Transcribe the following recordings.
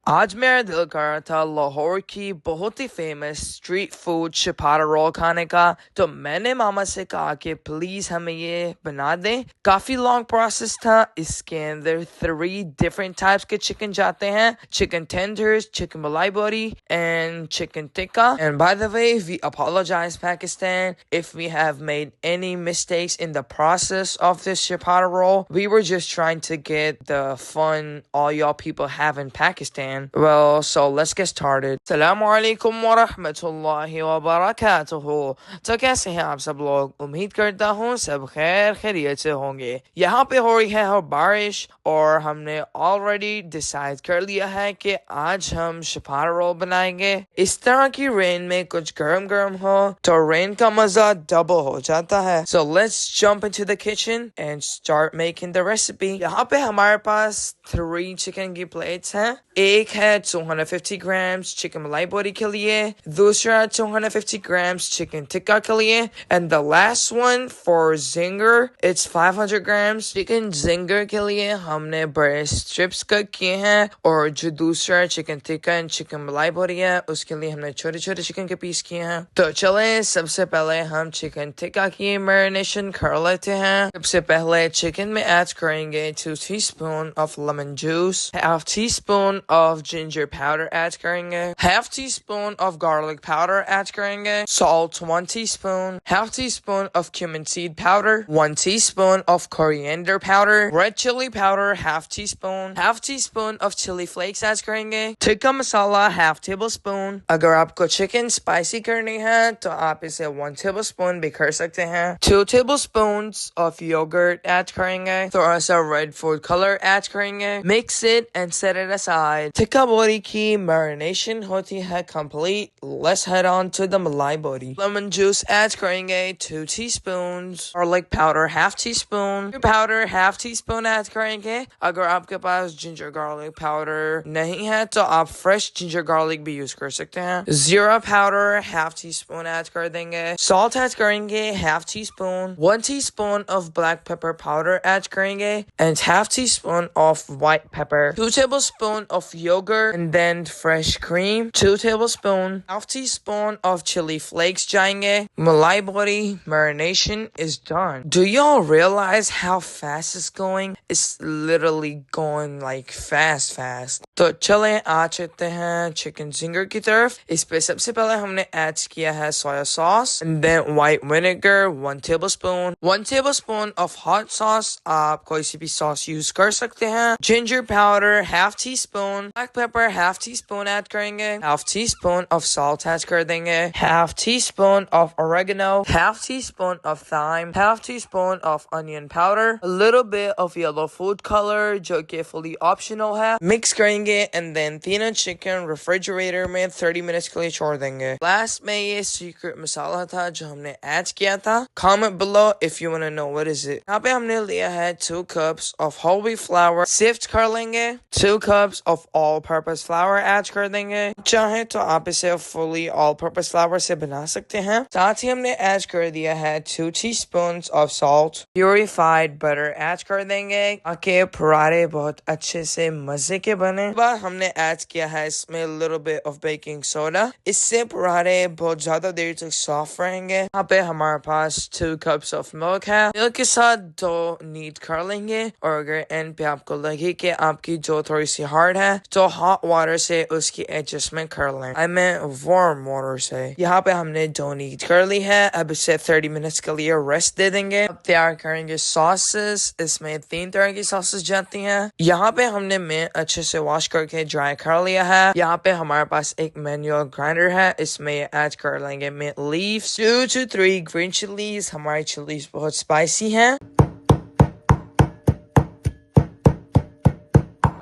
आज मेरा दिल कर रहा था लाहौर की बहुत ही फेमस स्ट्रीट फूड छिपारा रोल खाने का। तो मैंने मामा से कहा कि प्लीज हमें ये बना दें। काफी लॉन्ग प्रोसेस था। इसके अंदर 3 डिफरेंट टाइप्स के चिकन जाते हैं, chicken tenders, chicken malai boti and chicken tikka. And by the way, we apologize Pakistan if we have made any mistakes in the process of this chipata roll. We were just trying to get the fun all y'all people have in Pakistan. Well, so let's get started. Assalamu alaikum wa rahmatullahi wa barakatuhu. तो कैसे हैं आप सब लोग? उम्मीद करता हूँ सब खैर खैरियत से होंगे। यहाँ पे हो रही है बारिश और हमने ऑलरेडी डिसाइड कर लिया है कि आज हम शिपारा रोल बनाएंगे। इस तरह की रेन में कुछ गरम गरम हो तो रेन का मजा डबल हो जाता है। So let's jump into the kitchen and start making the recipe. यहाँ पे हमारे पास 3 चिकन की प्लेट्स हैं। एक है 250 grams चिकन मलाई बोटी के लिए, दूसरा 250 grams चिकन टिक्का के लिए, and the last one for zinger, it's 500 grams chicken zinger के लिए हमने बड़े स्ट्रिप्स कट किए हैं, और जो दूसरा chicken tikka and chicken malai बोटी है उसके लिए हमने छोटे छोटे चिकन के पीस किए हैं। तो चले सबसे पहले हम चिकन टिक्का की मैरिनेशन कर लेते हैं। सबसे पहले चिकन में ऐड करेंगे 2 teaspoon of lemon juice, half teaspoon of ginger powder add करेंगे, half teaspoon of garlic powder add करेंगे, salt 1 teaspoon, half teaspoon of cumin seed powder, 1 teaspoon of coriander powder, red chili powder half teaspoon of chili flakes add करेंगे, tikka masala half tablespoon। अगर आपको chicken spicy करनी है तो आप इसे 1 tablespoon भी कर सकते हैं। 2 tablespoons of yogurt ऐड करेंगे, थोड़ा सा red food color ऐड करेंगे, mix it and set it aside। Tikka बोटी की marination होती है complete, let's head on to the malai बोटी। lemon juice ऐड करेंगे 2 teaspoons, garlic powder half teaspoon, powder half teaspoon add करेंगे। अगर आपके पास ginger garlic powder नहीं है तो आप fresh ginger garlic भी यूज कर सकते हैं। जीरा powder half tea spoon add कर देंगे, सॉल्ट ऐड करेंगे half tea spoon, 1 teaspoon of black pepper powder add करेंगे and half teaspoon of white pepper, 2 tablespoon of yogurt and then fresh cream, 2 tablespoon, half teaspoon of chili flakes जाएंगे। Malai body marination is done. Do y'all realize how fast it's going? It's literally going like fast. तो चलें आ चलते हैं chicken ginger की तरफ। इस पे सबसे पहले हमने ऐड किया है soya sauce and then white vinegar 1 tablespoon, 1 tablespoon of hot sauce, आप कोई सी भी सॉस यूज कर सकते हैं, ginger powder half teaspoon, black pepper half teaspoon add करेंगे, half teaspoon of salt add कर देंगे, half teaspoon of oregano, half teaspoon of thyme, half teaspoon of onion powder, a little bit of yellow food color जो कि fully optional है, mix करेंगे and then तीनों chicken refrigerator में 30 minutes के लिए छोड़ देंगे। लास्ट में ये सीक्रेट मसाला था जो हमने ऐड किया था। Comment below if you want to know what is it। यहाँ पे हमने लिया है 2 cups of whole wheat flour, sift कर लेंगे, 2 cups of all purpose flour add कर देंगे। चाहे तो आप इसे fully all purpose flour से बना सकते हैं। साथ ही हमने ऐड कर दिया है 2 teaspoons of salt, purified butter add कर देंगे ताकि पराठे बहुत अच्छे से मजे के बने। बाद हमने ऐड किया है इसमें little bit of baking soda, इससे पराठे बहुत ज्यादा देर तक सॉफ्ट रहेंगे। यहाँ पे हमारे पास 2 cups of milk है, मिल्क के साथ डो नीड कर लेंगे, और अगर एंड पे आपको लगे कि आपकी डो थोड़ी सी हार्ड है तो हॉट वाटर से उसकी एडजस्टमेंट कर लें, आई मीन वार्म वाटर से। यहाँ पे हमने डो नीड कर ली है, अब इसे 30 minutes के लिए रेस्ट दे देंगे। अब तैयार करेंगे सॉसेस। इसमें 3 तरह की सॉसेस जाती हैं। यहाँ पे हमने मीट अच्छे से वॉश करके ड्राई कर लिया है। यहाँ पे हमारे पास एक मैनुअल ग्राइंडर है, इसमें ऐड कर लेंगे mint leaves, 2 to 3 green chillies, हमारी चिलीज बहुत स्पाइसी हैं।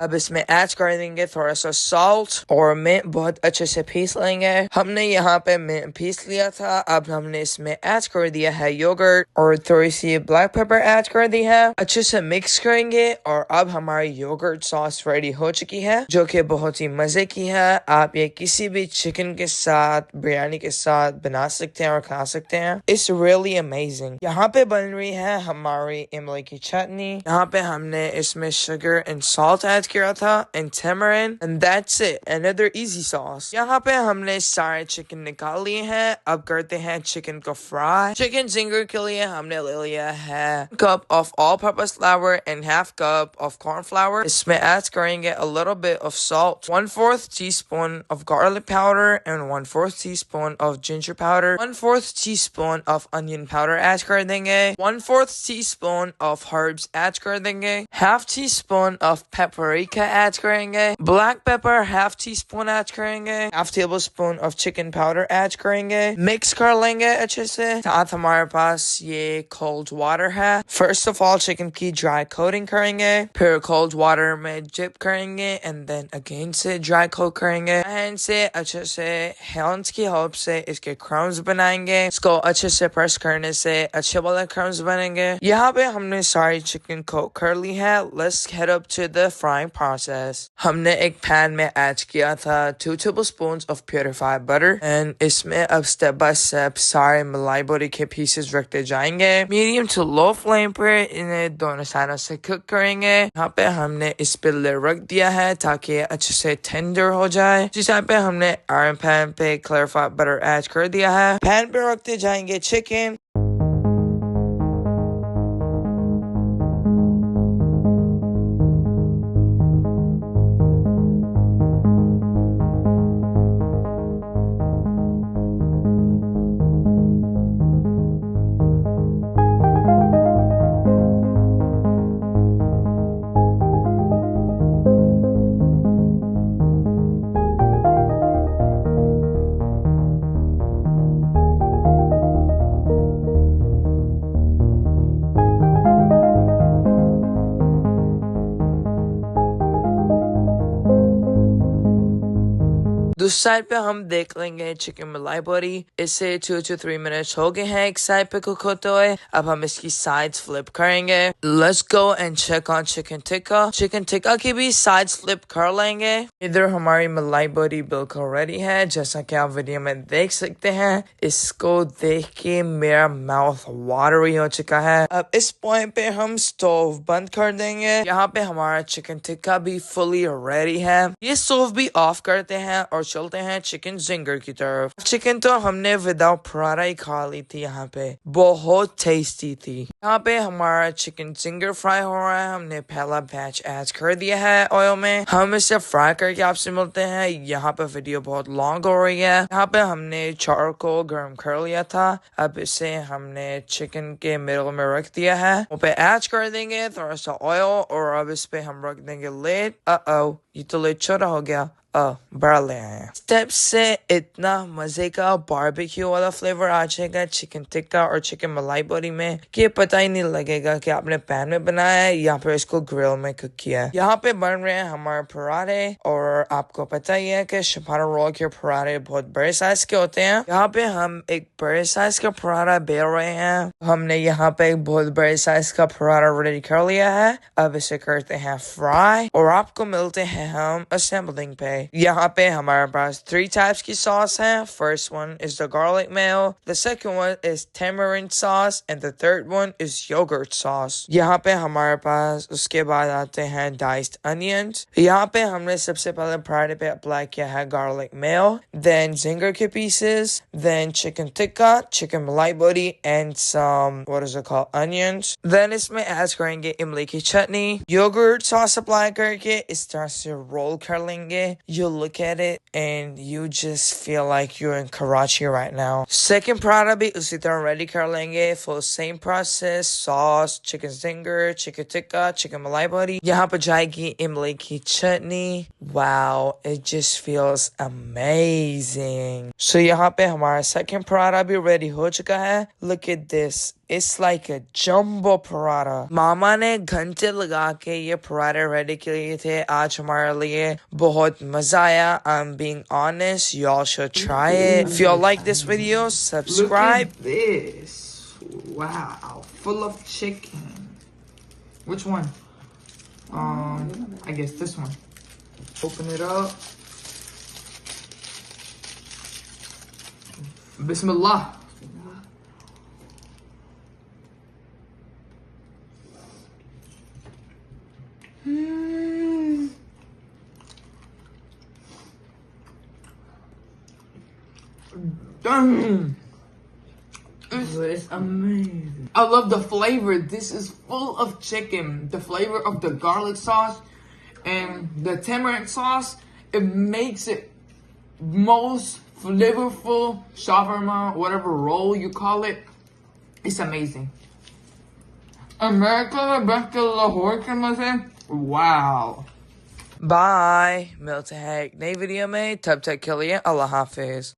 अब इसमें ऐड कर देंगे थोड़ा सा सॉल्ट और मिंट बहुत अच्छे से पीस लेंगे। हमने यहाँ पे मिंट पीस लिया था। अब हमने इसमें ऐड कर दिया है योगर्ट और थोड़ी सी ब्लैक पेपर ऐड कर दी है, अच्छे से मिक्स करेंगे, और अब हमारी योगर्ट सॉस रेडी हो चुकी है जो कि बहुत ही मजे की है। आप ये किसी भी चिकन के साथ, बिरयानी के साथ बना सकते हैं और खा सकते हैं। It's really amazing. यहाँ पे बन रही है हमारी इमली की चटनी। यहाँ पे हमने इसमें sugar and salt add add किया था and tamarind and that's it, another easy sauce। यहाँ पे हमने सारे चिकन निकाल लिए हैं। अब करते हैं चिकन को फ्राई। चिकन जिंगर के लिए हमने ले लिया है cup of all purpose flour and half cup of corn flour। इसमें ऐड करेंगे a little bit of salt, 1/4 teaspoon of garlic powder and 1/4 teaspoon of ginger powder, 1/4 teaspoon of onion powder add कर देंगे, 1/4 teaspoon of herbs add कर देंगे, half teaspoon of paprika add करेंगे, black pepper half teaspoon add करेंगे, half tablespoon of chicken powder add करेंगे, mix कर लेंगे अच्छे से। साथ हमारे पास ये cold water है। first of all चिकन की dry coating करेंगे, फिर cold water में dip करेंगे and then again से dry coat करेंगे। हैंड से अच्छे से hands की help से इसके crumbs बनाएंगे। इसको अच्छे से press करने से अच्छे वाले crumbs बनेंगे। यहाँ पे हमने सारी चिकन coat कर ली है। Let's head up to the frying process। हमने एक pan में add किया था 2 tablespoons of purified butter and इसमें अब step by step सारे मलाई बोटी के pieces रखते जाएंगे। Medium to low flame पर इन्हें दोनों साइडों से cook करेंगे। यहाँ पे हमने इस पे lid रख दिया है ताकि अच्छे से tender हो जाए। जिस साइड पे हमने iron pan पे clarified butter add कर दिया है। pan पे रखते जाएंगे chicken। दूसरी साइड पे हम देख लेंगे चिकन मलाई बोटी। इसे 2 to 3 मिनट्स हो गए हैं एक साइड पे कुक होते हुए। अब हम इसकी साइड्स फ्लिप करेंगे। Let's go and check on chicken tikka। Chicken tikka की भी साइड्स फ्लिप कर लेंगे। इधर हमारी मलाई बोटी बिल्कुल रेडी है, जैसा कि आप वीडियो में देख सकते हैं। इसको देख के मेरा माउथ वाटरी हो चुका है। अब इस पॉइंट पे हम स्टोव बंद कर देंगे। यहाँ पे हमारा चिकन टिक्का भी फुली रेडी है। ये स्टोव भी ऑफ करते हैं और चलते हैं चिकन जिंगर की तरफ। चिकन तो हमने विदाउट पराठा ही खा ली थी, यहाँ पे बहुत टेस्टी थी। यहाँ पे हमारा चिकन जिंगर फ्राई हो रहा है। हमने पहला बैच ऐड कर दिया है ऑयल में। हम इसे फ्राई करके आपसे मिलते हैं। यहाँ पे वीडियो बहुत लॉन्ग हो रही है। यहाँ पे हमने चारकोल गर्म कर लिया था। अब इसे हमने चिकन के मिडल में रख दिया है। वो पे ऐड कर देंगे थोड़ा सा ऑयल और अब इस पे हम रख देंगे लिड। ये तो लिड छोटा हो गया। बड़ा ले आए हैं। स्टेप से इतना मजे का बारबेक्यू वाला फ्लेवर आ जाएगा चिकन टिक्का और चिकन मलाई बोटी में कि पता ही नहीं लगेगा कि आपने पैन में बनाया है या फिर इसको ग्रिल में कुक किया है। यहाँ पे बन रहे हैं हमारे पराठे और आपको पता ही है कि शपारा रोल के पराठे बहुत बड़े साइज के होते हैं। यहाँ पे हम एक बड़े साइज का पराठा बेल रहे हैं। हमने यहाँ पे एक बहुत बड़े साइज का पराठा रेडी कर लिया है। अब इसे करते हैं फ्राई और आपको मिलते हैं हम असेंबलिंग पे। यहाँ पे हमारे पास 3 types की sauce हैं। First one is the garlic mayo, the second one is tamarind sauce, and the third one is yogurt sauce। यहाँ पे हमारे पास उसके बाद आते हैं diced onions। यहाँ पे हमने सबसे पहले पराठे पे अप्लाई किया है garlic mayo, then zinger के pieces, then chicken tikka, chicken malai boti, and some what is it called onions। Then इसमें ऐड करेंगे इमली की चटनी, yogurt sauce अप्लाई करके इस तरह से रोल कर लेंगे। You look at it and you just feel like you're in Karachi right now। Second paratha भी उसी तरह ready कर लेंगे। For same process, sauce, chicken zinger, chicken tikka, chicken malai boti। यहाँ पर जाएगी इमली की चटनी। Wow, it just feels amazing। So यहाँ पे हमारा second पराठा भी ready हो चुका है। Look at this। It's like a jumbo paratha. मामा ने घंटे लगा के ये पराठे रेडी किए थे आज हमारे लिए। बहुत मजा आया। I'm being honest, y'all should try it। If y'all like this video, subscribe। Look at this. Wow, full of chicken. Which one? I guess this one. Open it up. Bismillah. Mm. Dang. It's amazing. I love the flavor. This is full of chicken. The flavor of the garlic sauce and the tamarind sauce, it makes it most flavorful shawarma, whatever roll you call it. It's amazing. America, back to Lahore, can I say? Wow. Bye मिलते हैं एक नई video में तब तक के लिए अल्लाह हाफिज